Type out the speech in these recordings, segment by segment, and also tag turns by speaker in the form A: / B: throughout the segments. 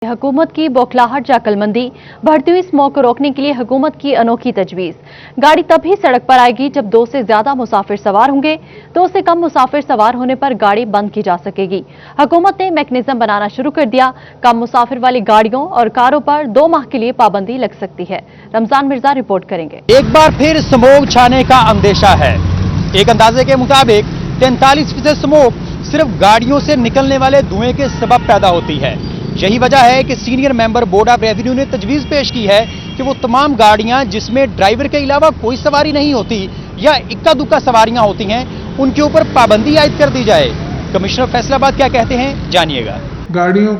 A: हुकूमत की बौखलाहट या अक्लमंदी, बढ़ती हुई स्मोक को रोकने के लिए हुकूमत की अनोखी तजवीज। गाड़ी तभी सड़क पर आएगी जब 2 से ज्यादा मुसाफिर सवार होंगे। 2 से कम मुसाफिर सवार होने पर गाड़ी बंद की जा सकेगी। हुकूमत ने मैकेनिज्म बनाना शुरू कर दिया। कम मुसाफिर वाली गाड़ियों और कारों पर 2 माह के लिए पाबंदी लग सकती है। रमजान मिर्जा रिपोर्ट करेंगे।
B: एक बार फिर स्मोक छाने का अंदेशा है। एक अंदाजे के मुताबिक 43% स्मोक सिर्फ गाड़ियों से निकलने वाले धुएं के सबब पैदा होती है। यही वजह है कि senior member board of revenue ने तजवीज पेश की है कि वो तमाम गाड़ियां जिसमें ड्राइवर के अलावा कोई सवारी नहीं होती या इक्का दुक्का सवारियां होती हैं, उनके ऊपर पाबंदी आयद कर दी जाए। कमिश्नर फैसलाबाद क्या कहते हैं, जानिएगा।
C: गाड़ियों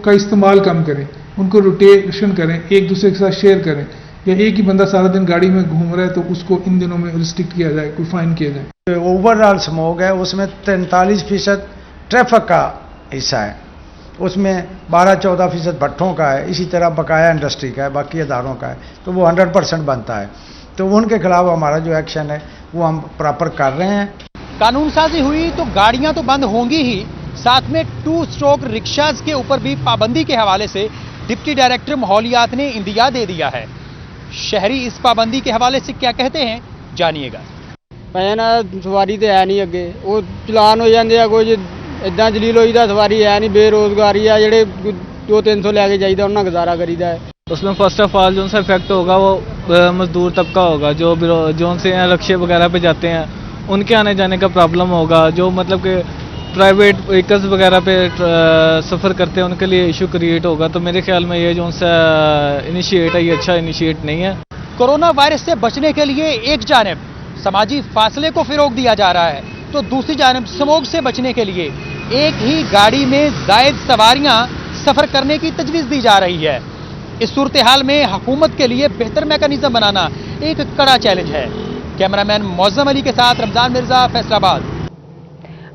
C: का इस्तेमाल कम करें, उनको रोटेशन करें, एक दूसरे के साथ शेयर करें, या एक ही बंदा सारा दिन गाड़ी में घूम रहा है तो उसको इन दिनों में रिस्ट्रिक्ट किया जाए, कोई फाइन किया जाए।
D: ओवरऑल स्मोक है उसमें 43% ट्रैफिक का हिस्सा है, उसमें 12-14% भट्ठों का है, इसी तरह बकाया इंडस्ट्री का है, बाकी अदारों का है, तो वो 100% बनता है। तो उनके खिलाफ हमारा जो एक्शन है वो हम प्रॉपर कर रहे हैं।
B: कानून साजी हुई तो गाड़ियां तो बंद होंगी ही, साथ में 2 स्ट्रोक रिक्शाज के ऊपर भी पाबंदी के हवाले से डिप्टी डायरेक्टर माहौलियात ने इंदिया दे दिया है। शहरी इस पाबंदी के हवाले से क्या कहते हैं, जानिएगा।
E: पैना सवारी तो है नहीं, अगे वो चलान हो जाते हैं, कोई इदा जलील होईदा, सवारी है नहीं, बेरोजगारी है, जेडे 200-300 लैके जाइए उन्हें गुजारा करीदा है।
F: उसमें फर्स्ट ऑफ ऑल जो सा इफेक्ट होगा वो मजदूर तबका होगा, जो से रक्शे वगैरह पे जाते हैं उनके आने जाने का प्रॉब्लम होगा। जो मतलब कि प्राइवेट व्हीकल्स वगैरह पे सफ़र करते हैं उनके लिए इशू क्रिएट होगा। तो मेरे ख्याल में ये जो सा इनिशिएट है ये अच्छा इनिशिएट नहीं है।
B: कोरोना वायरस से बचने के लिए एक जानिब समाजी फासले को फिरोग दिया जा रहा है तो दूसरी जानिब स्मोक से बचने के लिए एक ही गाड़ी में जायद सवारियां सफर करने की तजवीज दी जा रही है। इस सूरत हाल में हुकूमत के लिए बेहतर मैकेनिज्म बनाना एक कड़ा चैलेंज है। कैमरामैन मौजम अली के साथ रमजान मिर्जा, फैसलाबाद।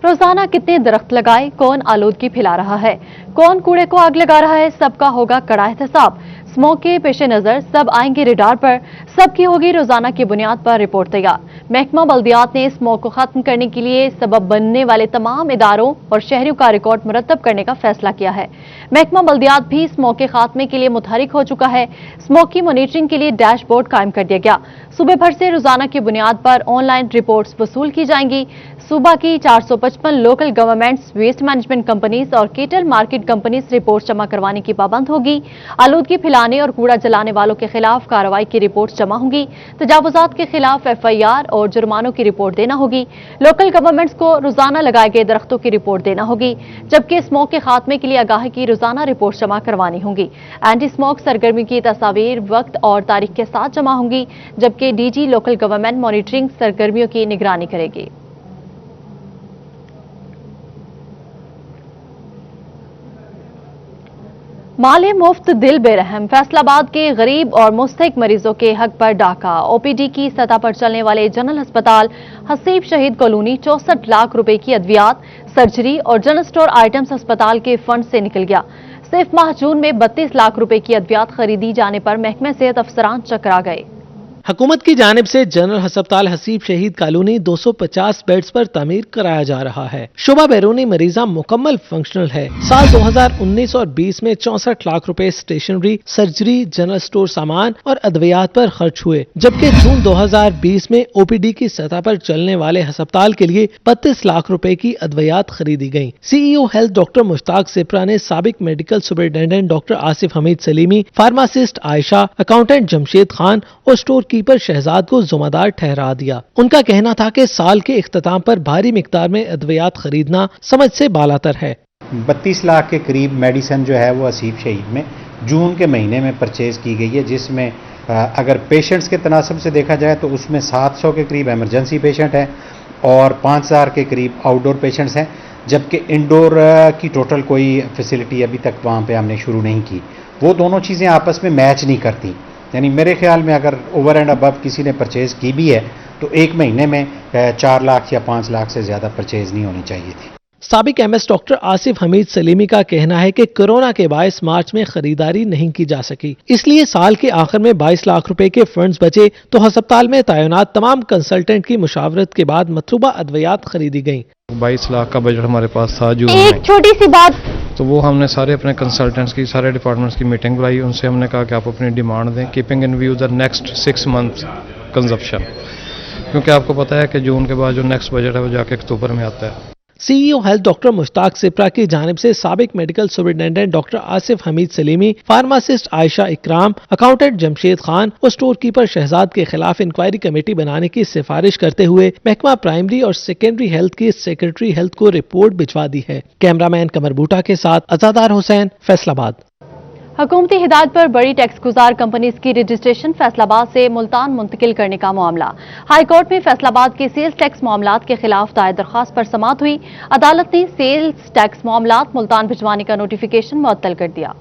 A: रोजाना कितने दरख्त लगाए, कौन आलूदगी फैला रहा है, कौन कूड़े को आग लगा रहा है, सबका होगा कड़ा एहतसाब। स्मोक के पेश नजर सब आएंगे रेडार पर, सबकी होगी रोजाना की बुनियाद पर रिपोर्ट तैयार। महकमा बल्दियात ने स्मोक को खत्म करने के लिए सबब बनने वाले तमाम इदारों और शहरियों का रिकॉर्ड मुरतब करने का फैसला किया है। महकमा बल्दियात भी स्मोक के खात्मे के लिए मुतहरिक हो चुका है। स्मोक की मॉनिटरिंग के लिए डैशबोर्ड कायम कर दिया गया। सूबे भर से रोजाना की बुनियाद पर ऑनलाइन रिपोर्ट्स वसूल की जाएंगी। सूबा की 455 local governments, waste management companies और केटल मार्केट कंपनीज रिपोर्ट जमा करवाने की पाबंद होगी। आलूदगी फैलाने और कूड़ा जलाने वालों के खिलाफ कार्रवाई की रिपोर्ट जमा होंगी। तजावुजात के खिलाफ FIR और जुर्मानों की रिपोर्ट देना होगी। लोकल गवर्नमेंट्स को रोजाना लगाए गए दरख्तों की रिपोर्ट देना होगी, जबकि स्मोक के खात्मे के लिए आगाही की रोजाना रिपोर्ट जमा करवानी होगी। एंटी स्मोक सरगर्मी की तस्वीर वक्त और तारीख के साथ जमा होंगी, जबकि DG लोकल गवर्नमेंट मॉनिटरिंग सरगर्मियों की निगरानी करेगी। माले मुफ्त दिल बेरहम, फैसलाबाद के गरीब और मुस्तहिक मरीजों के हक पर डाका। OPD की सतह पर चलने वाले जनरल अस्पताल हसीब शहीद कॉलोनी 64 लाख रुपए की अद्वियात, सर्जरी और जनरल स्टोर आइटम्स अस्पताल के फंड से निकल गया। सिर्फ माह जून में 32 लाख रुपए की अद्वियात खरीदी जाने पर महकमे सेहत अफसरान चकरा गए।
G: हुकूमत की जानिब से जनरल अस्पताल हसीब शहीद कॉलोनी 250 बेड्स पर तामीर कराया जा रहा है। शुबा बैरूनी मरीजा मुकम्मल फंक्शनल है। साल 2019 और 20 में 64 लाख रुपए स्टेशनरी, सर्जरी, जनरल स्टोर सामान और अद्वियात पर खर्च हुए, जबकि जून 2020 में OPD की सतह पर चलने वाले अस्पताल के लिए 32 लाख रुपए की अद्वियात खरीदी गयी। CEO health doctor Mushtaq Shipra ने साबिक medical superintendent doctor Asif Hamid Salimi, pharmacist Ayesha, accountant Jamshed Khan और स्टोर कीपर शहजाद को जिम्मेदार ठहरा दिया। उनका कहना था कि साल के इख्तिताम पर भारी मिकदार में अद्वियात खरीदना समझ से बालातर है।
H: 32 लाख के करीब मेडिसिन जो है वो हसीब शहीद में जून के महीने में परचेज की गई है, जिसमें अगर पेशेंट्स के तनासब से देखा जाए तो उसमें 700 के करीब एमरजेंसी पेशेंट हैं और 5000 के करीब आउटडोर पेशेंट्स हैं, जबकि इंडोर की टोटल कोई फैसिलिटी अभी तक वहाँ पे हमने शुरू नहीं की। वो दोनों चीज़ें आपस में मैच नहीं करती, यानी मेरे ख्याल में अगर ओवर एंड अबव किसी ने परचेज की भी है तो एक महीने में 4 लाख या 5 लाख से ज्यादा परचेज नहीं होनी चाहिए थी।
G: साबिक MS doctor Asif Hamid Salimi का कहना है कि कोरोना के बायस मार्च में खरीदारी नहीं की जा सकी, इसलिए साल के आखिर में 22 लाख रुपए के फंड्स बचे तो अस्पताल में तैनात तमाम कंसल्टेंट की मुशावरत के बाद मतलूबा अद्वियात खरीदी गयी।
I: 22 लाख का बजट हमारे पास था। जो
A: एक छोटी सी बात
I: तो वो हमने सारे अपने कंसल्टेंट्स की, सारे डिपार्टमेंट्स की मीटिंग बुलाई, उनसे हमने कहा कि आप अपनी डिमांड दें, keeping in view the next 6 month consumption, क्योंकि आपको पता है कि जून के बाद जो नेक्स्ट बजट है वो जाके अक्टूबर में आता है।
G: CEO health doctor Mushtaq Shipra की जानिब से साबिक medical superintendent doctor Asif Hamid Salimi, pharmacist Ayesha इकराम, अकाउंटेंट जमशेद खान और स्टोर कीपर शहजाद के खिलाफ इंक्वायरी कमेटी बनाने की सिफारिश करते हुए महकमा प्राइमरी और सेकेंडरी हेल्थ की सेक्रेटरी हेल्थ को रिपोर्ट भिजवा दी है। कैमरामैन कमर बूटा के साथ अज़ादार हुसैन, फैसलाबाद।
A: हुकूमती हिदायत पर बड़ी टैक्स गुजार कंपनीज की रजिस्ट्रेशन फैसलाबाद से मुल्तान मुंतकिल करने का मामला। हाई कोर्ट में फैसलाबाद के सेल्स टैक्स मामलात के खिलाफ दायर दरख्वास्त पर समाअत हुई। अदालत ने सेल्स टैक्स मामलात मुल्तान भिजवाने का नोटिफिकेशन मुअत्तल कर दिया।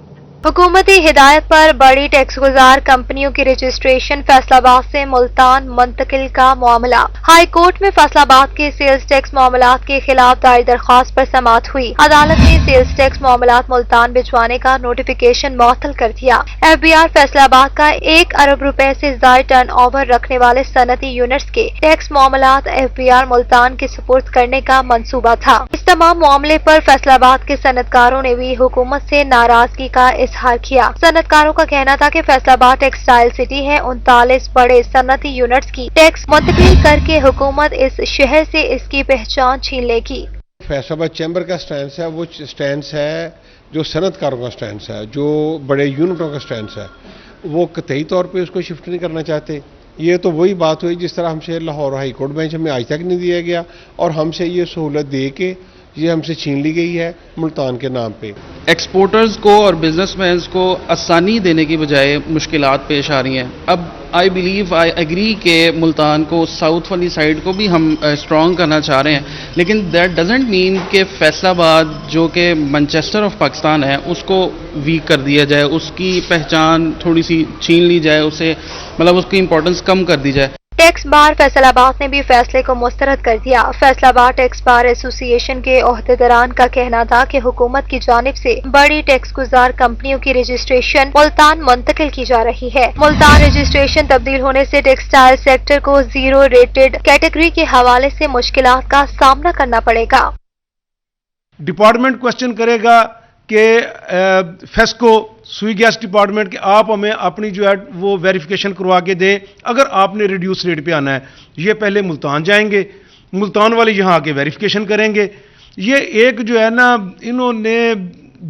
J: हुकूमती हिदायत पर बड़ी टैक्स गुजार कंपनियों की रजिस्ट्रेशन फैसलाबाद से मुल्तान मुंतकिल का मामला। हाई कोर्ट में फैसलाबाद के सेल्स टैक्स मामलात के खिलाफ दायर दरख्वास्त पर समाअत हुई। अदालत ने सेल्स टैक्स मामलात मुल्तान भिजवाने का नोटिफिकेशन मुअत्तल कर दिया। FBR फैसलाबाद का 1 अरब रुपए से ज्यादा टर्न ओवर रखने वाले सनती यूनिट्स के टैक्स मामलात FBR मुल्तान के सुपुर्द करने का मंसूबा था। इस तमाम मामले पर फैसलाबाद के सनतकारों ने भी हुकूमत से नाराजगी का इजहार किया। सनतकारों का कहना था कि फैसलाबाद टेक्सटाइल सिटी है, 39 बड़े सनती यूनिट्स की टैक्स मुंतकिल करके हुकूमत इस शहर से इसकी पहचान छीन लेगी।
K: फैसलाबाद चैम्बर का स्टैंड है, वो स्टैंड है जो सनतकारों का स्टैंड है, जो बड़े यूनिटों का स्टैंड है, वो कतई तौर पे उसको शिफ्ट नहीं करना चाहते। ये तो वही बात हुई जिस तरह हमसे लाहौर हाई कोर्ट बेंच हमें आज तक नहीं दिया गया और हमसे ये सहूलत दे के ये हमसे छीन ली गई है मुल्तान के नाम पे।
L: एक्सपोर्टर्स को और बिजनेसमैन को आसानी देने की बजाय मुश्किलात पेश आ रही हैं। अब आई एग्री के मुल्तान को, साउथ वाली साइड को भी हम स्ट्रॉन्ग करना चाह रहे हैं, लेकिन दैट डजेंट मीन कि फैसलाबाद जो कि मैनचेस्टर ऑफ पाकिस्तान है उसको वीक कर दिया जाए, उसकी पहचान थोड़ी सी छीन ली जाए, उसे मतलब उसकी इंपॉर्टेंस कम कर दी जाए।
J: टैक्स बार फैसलाबाद ने भी फैसले को मुस्तरद कर दिया। फैसलाबाद टैक्स बार एसोसिएशन के ओहदेदारान का कहना था कि हुकूमत की जानिब से बड़ी टैक्स गुजार कंपनियों की रजिस्ट्रेशन मुल्तान मुंतकिल की जा रही है। मुल्तान रजिस्ट्रेशन तब्दील होने से टेक्सटाइल सेक्टर को 0 रेटेड कैटेगरी के हवाले से मुश्किलात का सामना करना पड़ेगा।
M: डिपार्टमेंट क्वेश्चन करेगा कि फेस्को सुई गैस डिपार्टमेंट के आप हमें अपनी जो है वो वेरिफिकेशन करवा के दें। अगर आपने रिड्यूस रेट पे आना है, ये पहले मुल्तान जाएंगे, मुल्तान वाले यहाँ आके वेरिफिकेशन करेंगे। ये एक जो है ना, इन्होंने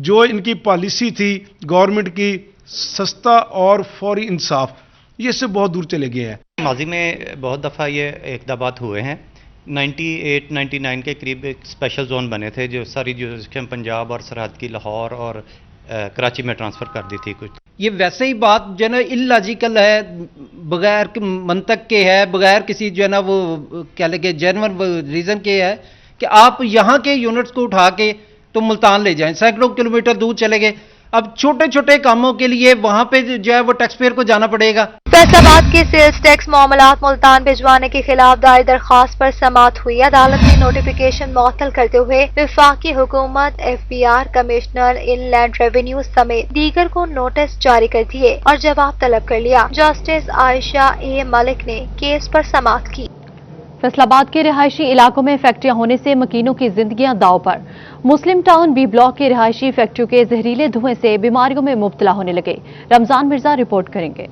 M: जो इनकी पॉलिसी थी गवर्नमेंट की, सस्ता और फौरी इंसाफ, ये इससे बहुत दूर चले गए हैं।
N: माजी में बहुत दफ़ा ये इक़दाबात हुए हैं। 98-99 के करीब एक स्पेशल जोन बने थे जो सारी जुरिस्डिक्शन पंजाब और सरहद की लाहौर और कराची में ट्रांसफ़र कर दी थी कुछ।
O: ये वैसे ही बात जो है ना इलॉजिकल है, बगैर मंतक के है, बगैर किसी जो है ना वो क्या लगे जेन्युइन रीज़न के है कि आप यहाँ के यूनिट्स को उठा के तो मुल्तान ले जाएं, सैकड़ों किलोमीटर दूर चले गए। अब छोटे छोटे कामों के लिए वहां पे जो है वो टैक्स पेयर को जाना पड़ेगा।
J: फैसलाबाद के सेल्स टैक्स मामलात मुल्तान भिजवाने के खिलाफ दायर दरख्वास्त पर समाअत हुई। अदालत ने नोटिफिकेशन मुअत्तल करते हुए वफाकी हुकूमत, FBR, कमिश्नर इनलैंड रेवेन्यू समेत दीगर को नोटिस जारी कर दिए और जवाब तलब कर लिया। जस्टिस आयशा A मलिक ने केस पर समाअत की।
A: फैसलाबाद के रिहायशी इलाकों में फैक्ट्रियां होने से मकीनों की जिंदगियां दांव पर। मुस्लिम टाउन B ब्लॉक के रिहायशी फैक्ट्रियों के जहरीले धुएं से बीमारियों में मुब्तला होने लगे। रमजान मिर्जा रिपोर्ट करेंगे।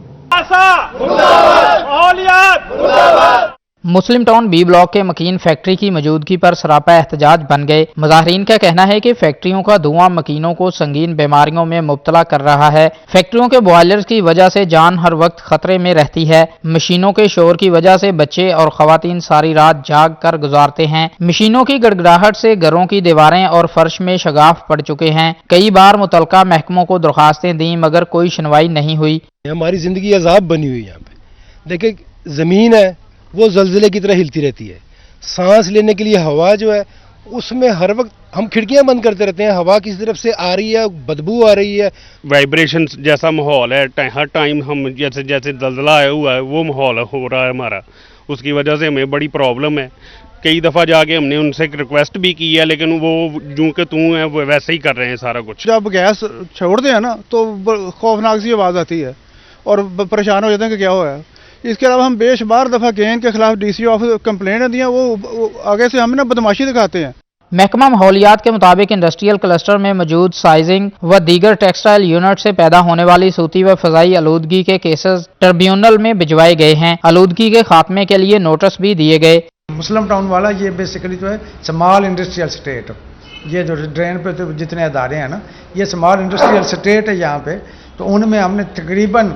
P: मुस्लिम टाउन B ब्लॉक के मकीन फैक्ट्री की मौजूदगी पर सरापा एहतजाज बन गए। मुजाहिरीन का कहना है कि फैक्ट्रियों का धुआं मकीनों को संगीन बीमारियों में मुब्तला कर रहा है। फैक्ट्रियों के बॉयलर्स की वजह से जान हर वक्त खतरे में रहती है। मशीनों के शोर की वजह से बच्चे और खवातीन सारी रात जाग कर गुजारते हैं। मशीनों की गड़गड़ाहट से घरों की दीवारें और फर्श में शगाफ पड़ चुके हैं। कई बार मुतलका महकमों को दरखास्तें दी मगर कोई सुनवाई नहीं हुई।
Q: हमारी जिंदगी अजाब बनी हुई है। यहाँ पे देखिए जमीन है वो जलजिले की तरह हिलती रहती है। सांस लेने के लिए हवा जो है उसमें हर वक्त हम खिड़कियां बंद करते रहते हैं, हवा किसी तरफ से आ रही है, बदबू आ रही है।
R: वाइब्रेशन जैसा माहौल है, हर टाइम हम जैसे जैसे दलदला आया हुआ है वो माहौल हो रहा है हमारा, उसकी वजह से हमें बड़ी प्रॉब्लम है। कई दफ़ा जाके हमने उनसे रिक्वेस्ट भी की है लेकिन वो जूं के तू है वो वैसे ही कर रहे हैं सारा कुछ।
S: जब गैस छोड़ते हैं ना तो खौफनाक सी आवाज़ आती है और परेशान हो जाते हैं कि क्या हुआ है। इसके अलावा हम बेशुमार दफ़ा गए इनके खिलाफ DC ऑफिस कंप्लेंट दी हैं, वो आगे से हमें ना बदमाशी दिखाते हैं।
P: महकमा माहौलियात के मुताबिक इंडस्ट्रियल क्लस्टर में मौजूद साइजिंग व दीगर टेक्सटाइल यूनिट से पैदा होने वाली सूती व फजाई आलूदगी के केसेस ट्रिब्यूनल में भिजवाए गए हैं। आलूदगी के खात्मे के लिए नोटिस भी दिए गए।
D: मुस्लिम टाउन वाला ये बेसिकली जो है स्मॉल इंडस्ट्रियल स्टेट, ये जो ड्रेन पे तो जितने अदारे हैं ना, ये स्मॉल इंडस्ट्रियल स्टेट है यहाँ पे, तो उनमें हमने तकरीबन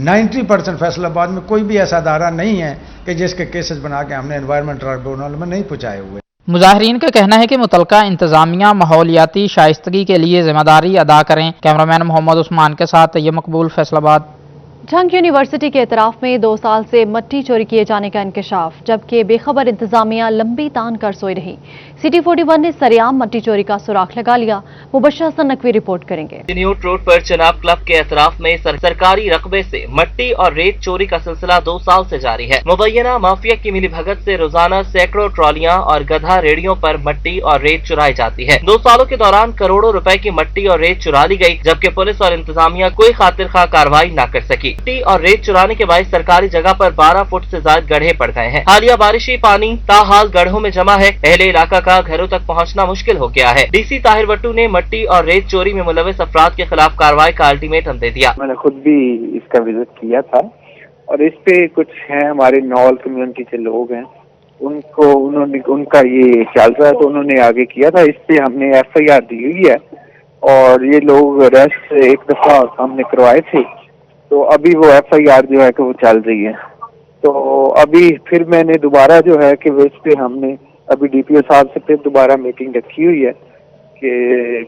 D: 90% फैसलाबाद में कोई भी ऐसा अदारा नहीं है कि जिसके केसेस बना के हमने एनवायरमेंट ट्रिब्यूनल में नहीं पहुँचाए हुए।
P: मुजाहिरीन का कहना है कि मुतलका इंतजामिया माहौलियाती शाइस्तगी के लिए जिम्मेदारी अदा करें। कैमरामैन मोहम्मद उस्मान के साथ ये मकबूल, फैसलाबाद।
A: झंग यूनिवर्सिटी के एतराफ में 2 साल से मट्टी चोरी किए जाने का इंकशाफ, जबकि बेखबर इंतजामिया लंबी तान कर सोई रही। सिटी 41 ने सरेआम मट्टी चोरी का सुराख लगा लिया। मुबश्शिर हसन नकवी रिपोर्ट करेंगे।
T: चिन्यूट रोड पर चनाब क्लब के एतराफ में सरकारी रकबे से मट्टी और रेत चोरी का सिलसिला 2 साल से जारी है। मुबैना माफिया की मिलीभगत से रोजाना सैकड़ों ट्रॉलियां और गधा रेडियों पर मट्टी और रेत चुराई जाती है। 2 सालों के दौरान करोड़ों रुपए की मट्टी और रेत चुरा ली गई, जबकि पुलिस और इंतजामिया कोई खातिर खा कार्रवाई न कर सकी। मट्टी और रेत चुराने के बाद सरकारी जगह पर 12 फुट से ज्यादा गड्ढे पड़ गए हैं। हालिया बारिशी पानी ताहाल गड्ढों में जमा है। अहले इलाका का घरों तक पहुंचना मुश्किल हो गया है। डीसी ताहिर वट्टू ने मट्टी और रेत चोरी में मुलविस अफराद के खिलाफ कार्रवाई का अल्टीमेटम दे दिया।
U: मैंने खुद भी इसका विजिट किया था और इस पे कुछ हैं हमारे नॉल कम्युनिटी के लोग हैं, उनका ये चल रहा है, तो उन्होंने आगे किया था। इस पे हमने FIR दी हुई है और ये लोग अरेस्ट एक दफा हमने करवाए थे, तो अभी वो FIR जो है कि वो चल रही है। तो अभी फिर मैंने दोबारा जो है कि इस पे हमने अभी DPO साहब से फिर दोबारा मीटिंग रखी हुई है कि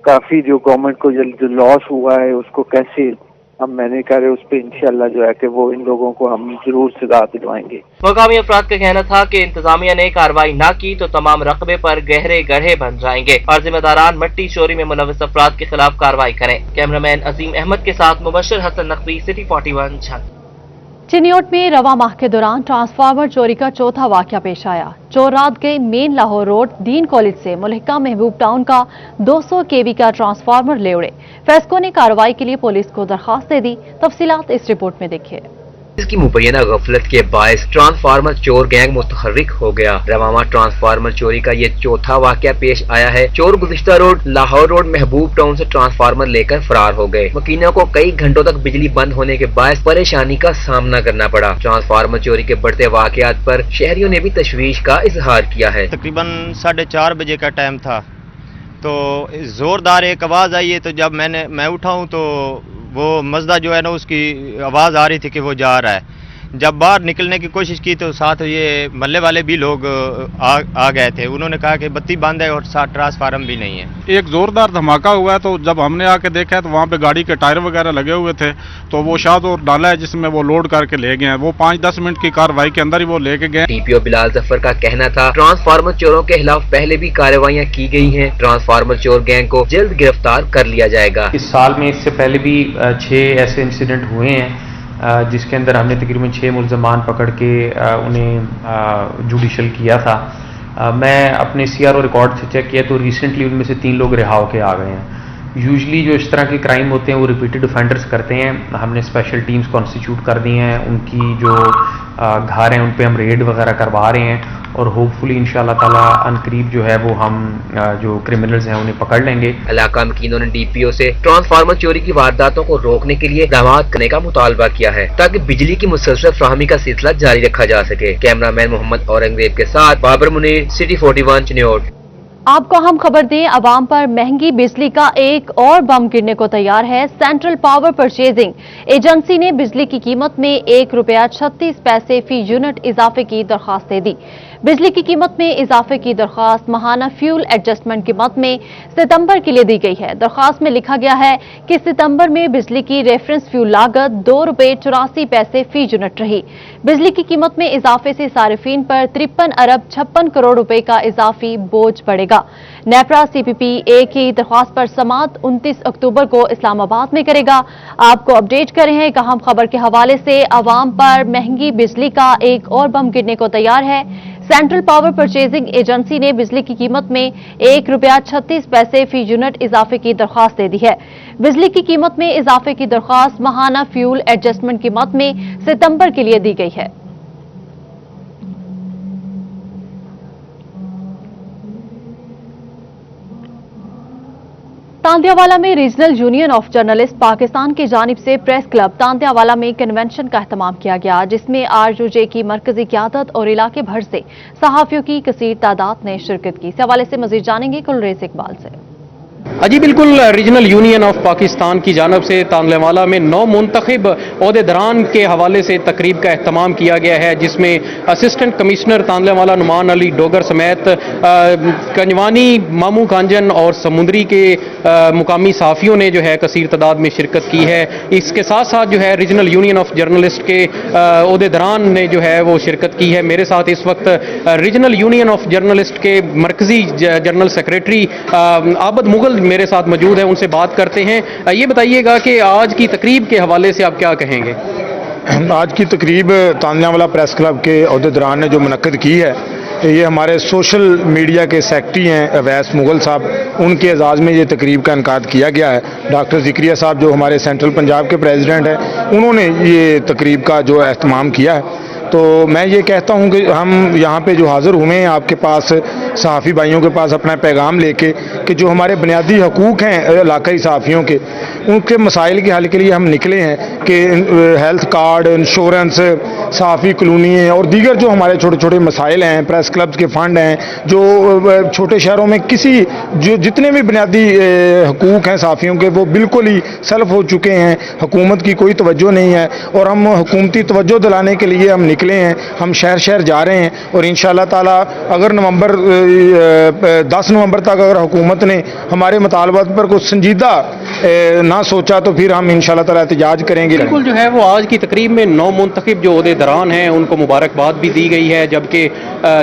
U: काफी जो गवर्नमेंट को जो लॉस हुआ है उसको कैसे हम मैनेज करें, उस पे इंशाल्लाह जो है कि वो इन लोगों को हम जरूर सजा दिलवाएंगे।
T: मुकामी अफराद का कहना था कि इंतजामिया ने कार्रवाई न की तो तमाम रकबे पर गहरे गड्ढे बन जाएंगे और जिम्मेदारान मट्टी चोरी में मुलविस अफराद के खिलाफ कार्रवाई करें। कैमरामैन अजीम अहमद के साथ मुबश्शिर हसन नकवी, सिटी 41 झंग।
A: चिन्योट में रवा माह के दौरान ट्रांसफार्मर चोरी का चौथा वाकया पेश आया। चोर रात गए main Lahore road dean college से मुल्हिका महबूब टाउन का 200 kV का ट्रांसफार्मर ले उड़े। फेस्को ने कार्रवाई के लिए पुलिस को दरखास्त दे दी। तफसीलात इस रिपोर्ट में देखिए।
V: इसकी मुबैना गफलत के बायस ट्रांसफार्मर चोर गैंग मुतहर्रिक हो गया। रवामा ट्रांसफार्मर चोरी का ये चौथा वाकया पेश आया है। चोर गुज़िश्ता रोड लाहौर रोड महबूब टाउन से ट्रांसफार्मर लेकर फरार हो गए। मकीनों को कई घंटों तक बिजली बंद होने के बायस परेशानी का सामना करना पड़ा। ट्रांसफार्मर चोरी के बढ़ते वाकयात पर शहरियों ने भी तशवीश का इजहार किया है।
W: तकरीबन 4:30 बजे का टाइम था, तो जोरदार एक आवाज आई है, तो जब मैं उठाऊं तो वो मजदा जो है ना उसकी आवाज़ आ रही थी कि वो जा रहा है। जब बाहर निकलने की कोशिश की तो साथ ये मल्ले वाले भी लोग आ गए थे। उन्होंने कहा कि बत्ती बंद है और साथ ट्रांसफार्मर भी नहीं है।
S: एक जोरदार धमाका हुआ है, तो जब हमने आके देखा तो वहाँ पे गाड़ी के टायर वगैरह लगे हुए थे, तो वो शायद और डाला है जिसमें वो लोड करके ले गए हैं। वो 5-10 मिनट की कार्रवाई के अंदर ही वो लेके गए।
V: DPO बिलाल जफर का कहना था ट्रांसफार्मर चोरों के खिलाफ पहले भी कार्रवाइयाँ की गई हैं। ट्रांसफार्मर चोर गैंग को जल्द गिरफ्तार कर लिया जाएगा।
X: इस साल में इससे पहले भी 6 ऐसे इंसिडेंट हुए हैं जिसके अंदर हमने तकरीबन 6 मुल्ज़मान पकड़ के उन्हें जुडिशल किया था। मैं अपने CRO रिकॉर्ड से चेक किया तो रिसेंटली उनमें से 3 लोग रिहा होके आ गए हैं। यूजुअली जो इस तरह के क्राइम होते हैं वो रिपीटेड ऑफेंडर्स करते हैं। हमने स्पेशल टीम्स कॉन्स्टिट्यूट कर दी हैं, उनकी जो घर हैं उन पे हम रेड वगैरह करवा रहे हैं और होपफुली इंशाल्लाह ताला अनकरीब जो है वो हम जो क्रिमिनल्स हैं उन्हें पकड़ लेंगे।
V: इलाका मकीनों ने DPO से ट्रांसफार्मर चोरी की वारदातों को रोकने के लिए इक़दामात करने का मुतालबा किया है ताकि बिजली की मुसलसल फ्राहमी का सिलसिला जारी रखा जा सके। कैमरामैन मोहम्मद औरंगजेब के साथ बाबर मुनीर, सिटी 41 चिन्योट।
A: आपको हम खबर दें, आवाम पर महंगी बिजली का एक और बम गिरने को तैयार है। सेंट्रल पावर परचेजिंग एजेंसी ने बिजली की कीमत में ₹1.36 फी यूनिट इजाफे की दरखास्त दे दी। बिजली की कीमत में इजाफे की दरखास्त माहाना फ्यूल एडजस्टमेंट कीमत में सितंबर के लिए दी गई है। दरखास्त में लिखा गया है कि सितंबर में बिजली की रेफरेंस फ्यूल लागत ₹2.84 फी यूनिट रही। बिजली की कीमत में इजाफे से सारिफीन पर 53 अरब 56 करोड़ रुपए का इजाफी बोझ पड़ेगा। नेपरा CPPA की दरख्वास्त पर समाअत 29 अक्टूबर को इस्लामाबाद में करेगा। आपको अपडेट कर रहे हैं एक अहम खबर के हवाले से। आवाम पर महंगी बिजली का एक और बम गिरने को तैयार है। सेंट्रल पावर परचेजिंग एजेंसी ने बिजली की कीमत में ₹1.36 फी यूनिट इजाफे की दरख्वास्त दे दी है। बिजली की कीमत में इजाफे की दरख्वास्त माहाना फ्यूल एडजस्टमेंट कीमत में सितंबर के लिए दी गई है। तांतियावाला में regional union of journalist Pakistan की जानिब से प्रेस क्लब तांतियावाला में कन्वेंशन का एहतमाम किया गया, जिसमें आरयूजे की मरकजी क़यादत और इलाके भर से सहाफ़ियों की कसीर तादाद ने शिरकत की। इस हवाले से मजीद जानेंगे गुलरेज इकबाल से।
B: जी बिल्कुल, रीजनल यूनियन ऑफ पाकिस्तान की जानब से तांतियावाला में 9 मुंतखब ओहदेदारान के हवाले से तकरीब का एहतमाम किया गया है, जिसमें असिस्टेंट कमिश्नर तांतियावाला नुमान अली डोगर समेत कंजवानी, मामू कांजन और समुंदरी के मुकामी सहाफ़ियों ने जो है कसीर तादाद में शिरकत की है। इसके साथ साथ जो है रीजनल यूनियन ऑफ जर्नलिस्ट के ओहदेदारान ने जो है वो शिरकत की है। मेरे साथ इस वक्त रीजनल यूनियन ऑफ जर्नलिस्ट के मरकजी जनरल सेक्रेटरी आबद मुगल मेरे साथ मौजूद है, उनसे बात करते हैं। ये बताइएगा कि आज की तकरीब के हवाले से आप क्या कहेंगे?
C: आज की तकरीब तांतियावाला प्रेस क्लब के ओहदेदारान ने जो मुनक्किद की है, ये हमारे सोशल मीडिया के सेक्रेटरी हैं अवैस मुगल साहब, उनके एजाज़ में ये तकरीब का इनकाद किया गया है। डॉक्टर ज़िक्रिया साहब जो हमारे सेंट्रल पंजाब के प्रेसिडेंट हैं, उन्होंने ये तकरीब का जो एहतमाम किया है। तो मैं ये कहता हूँ कि हम यहाँ पे जो हाज़िर हुए हैं आपके पास, सहाफ़ी भाइयों के पास अपना पैगाम लेके कि जो हमारे बुनियादी हकूक़ हैं इलाकाई सहाफ़ियों के, उनके मसाइल के हल के लिए हम निकले हैं कि हेल्थ कार्ड, इंश्योरेंस, सहाफ़ी कॉलोनी और दीगर जो हमारे छोटे छोटे मसाइल हैं, प्रेस क्लब्स के फ़ंड हैं, जो छोटे शहरों में जो जितने भी बुनियादी हकूक़ हैं सहाफ़ियों के, वो बिल्कुल ही सल्फ हो चुके हैं। हुकूमत की कोई तवज्जो नहीं है और हम हुकूमती तवज्जो दिलाने के लिए हम निकले हैं। हम शहर शहर जा रहे हैं और इंशाअल्लाह ताला अगर 10 नवंबर तक अगर हुकूमत ने हमारे मुतालबात पर कुछ संजीदा ना सोचा तो फिर हम इंशाअल्लाह ताला एहतजाज करेंगे।
B: बिल्कुल जो है वो आज की तकरीब में 9 मुंतखब जो ओहदेदारान हैं उनको मुबारकबाद भी दी गई है, जबकि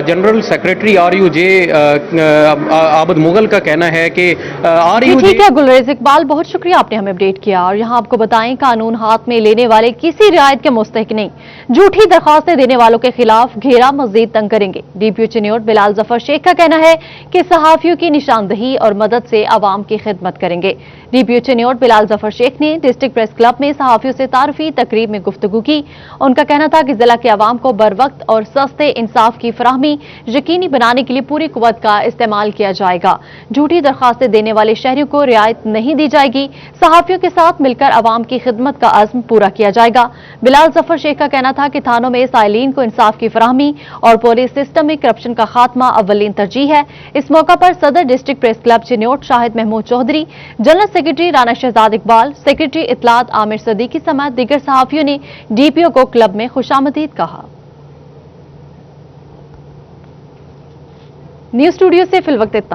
B: जनरल सेक्रेटरी आरयूजे आबद मुगल का कहना है कि आरयूजे।
A: ठीक है गुलरेज इकबाल, बहुत शुक्रिया, आपने हमें अपडेट किया। और यहाँ आपको बताएं, कानून हाथ में लेने वाले किसी रियायत के मुस्तहिक नहीं, झूठी दरखास्तें देने वालों के खिलाफ घेरा मजीद तंग करेंगे। डीपीओ चिन्योट बिलाल जफर शेख का कहना है कि सहाफियों की निशानदही और मदद से आवाम की खिदमत करेंगे। डीपीओ चिन्योट बिलाल जफर शेख ने डिस्ट्रिक्ट प्रेस क्लब में सहाफियों से तारफी तकरीब में गुफ्तगू की। उनका कहना था कि जिला के आवाम को बर वक्त और सस्ते इंसाफ की फराहमी यकीनी बनाने के लिए पूरी कुव्वत का इस्तेमाल किया जाएगा। झूठी दरखास्तें देने वाले शहरियों को रियायत नहीं दी जाएगी। सहाफियों के साथ मिलकर आवाम की खिदमत का अज़्म पूरा किया जाएगा। बिलाल जफर शेख का कहना था कि थानों में साइलीन को इंसाफ की फराहमी और पुलिस सिस्टम में करप्शन का खात्मा अव्वलीन तरजीह है। इस मौका पर सदर district press club Chiniot Shahid Mahmood Chaudhry, general secretary Rana Shahzad Iqbal, secretary इतलात आमिर सदीकी समेत दीगर सहाफियों ने डीपीओ को क्लब में खुशामदीद कहा। न्यूज़ स्टूडियो से फिल वक्त इतना।